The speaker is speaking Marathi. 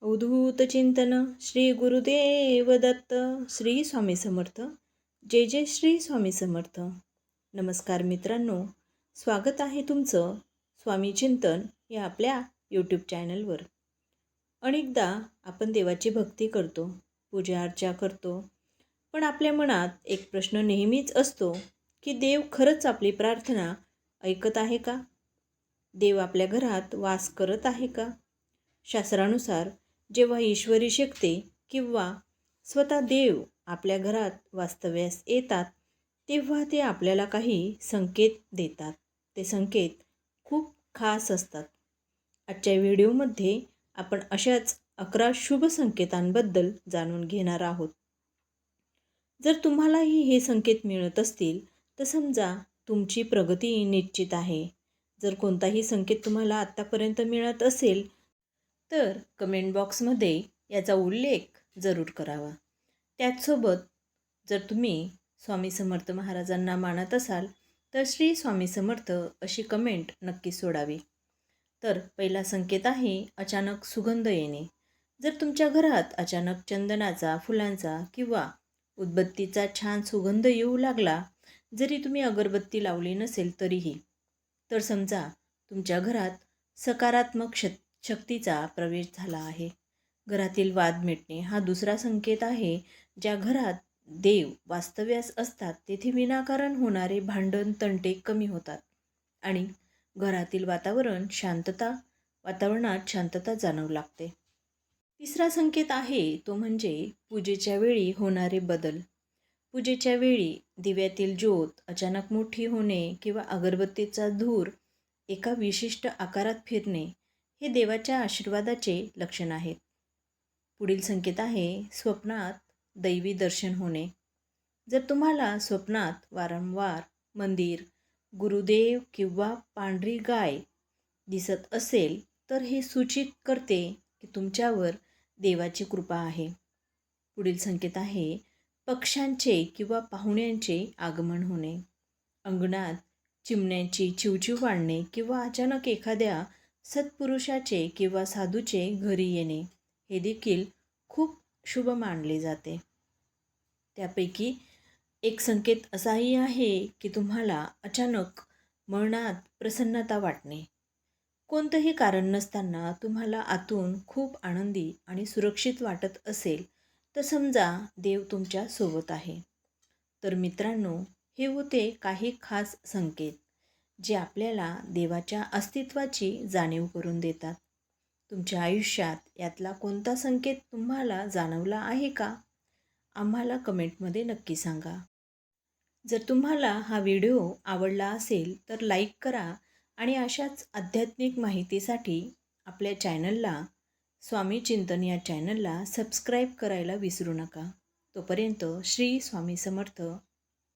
अवधूत चिंतन श्री गुरुदेव दत्त श्री स्वामी समर्थ. जय जय श्री स्वामी समर्थ. नमस्कार मित्रांनो, स्वागत आहे तुमचं स्वामी चिंतन या आपल्या यूट्यूब चॅनलवर. अनेकदा आपण देवाची भक्ती करतो, पूजा अर्चा करतो, पण आपल्या मनात एक प्रश्न नेहमीच असतो की देव खरंच आपली प्रार्थना ऐकत आहे का? देव आपल्या घरात वास करत आहे का? शास्त्रानुसार जेव्हा ईश्वरी शक्ती किंवा स्वतः देव आपल्या घरात वास्तव्यास येतात, तेव्हा ते आपल्याला काही संकेत देतात. ते संकेत खूप खास असतात. आजच्या व्हिडिओमध्ये आपण अशाच 11 शुभ संकेतांबद्दल जाणून घेणार आहोत. जर तुम्हालाही हे संकेत मिळत असतील तर समजा तुमची प्रगती निश्चित आहे. जर कोणताही संकेत तुम्हाला आत्तापर्यंत मिळत असेल तर कमेंट बॉक्समध्ये याचा उल्लेख जरूर करावा. त्याचसोबत जर तुम्ही स्वामी समर्थ महाराजांना मानत असाल तर श्री स्वामी समर्थ अशी कमेंट नक्की सोडावी. तर पहिला संकेत आहे अचानक सुगंध येणे. जर तुमच्या घरात अचानक चंदनाचा, फुलांचा किंवा उदबत्तीचा छान सुगंध येऊ लागला, जरी तुम्ही अगरबत्ती लावली नसेल तरीही, तर समजा तुमच्या घरात सकारात्मक शक्तीचा प्रवेश झाला आहे. घरातील वाद मिटणे हा दुसरा संकेत आहे. ज्या घरात देव वास्तव्यास असतात तेथे विनाकारण होणारे भांडण तंटे कमी होतात आणि घरातील वातावरणात शांतता जाणवू लागते. तिसरा संकेत आहे तो म्हणजे पूजेच्या वेळी होणारे बदल. पूजेच्या वेळी दिव्यातील ज्योत अचानक मोठी होणे किंवा अगरबत्तीचा धूर एका विशिष्ट आकारात फिरणे हे देवाच्या आशीर्वादाचे लक्षण आहेत. पुढील संकेत आहे स्वप्नात दैवी दर्शन होणे. जर तुम्हाला स्वप्नात वारंवार मंदिर, गुरुदेव किंवा पांढरी गाय दिसत असेल तर हे सूचित करते की तुमच्यावर देवाची कृपा आहे. पुढील संकेत आहे पक्ष्यांचे किंवा पाहुण्यांचे आगमन होणे. अंगणात चिमण्यांची चिवचिव वाढणे किंवा अचानक एखाद्या सत्पुरुषाचे किंवा साधूचे घरी येणे हे देखील खूप शुभ मानले जाते. त्यापैकी एक संकेत असाही आहे की तुम्हाला अचानक मनात प्रसन्नता वाटणे. कोणतंही कारण नसताना तुम्हाला आतून खूप आनंदी आणि सुरक्षित वाटत असेल तर समजा देव तुमच्या सोबत आहे. तर मित्रांनो, हे होते काही खास संकेत जे आपल्याला देवाच्या अस्तित्वाची जाणीव करून देतात. तुमच्या आयुष्यात यातला कोणता संकेत तुम्हाला जाणवला आहे का? आम्हाला कमेंटमध्ये नक्की सांगा. जर तुम्हाला हा व्हिडिओ आवडला असेल तर लाईक करा आणि अशाच आध्यात्मिक माहितीसाठी आपल्या चॅनलला, स्वामी चिंतन या चॅनलला सबस्क्राईब करायला विसरू नका. तोपर्यंत श्री स्वामी समर्थ.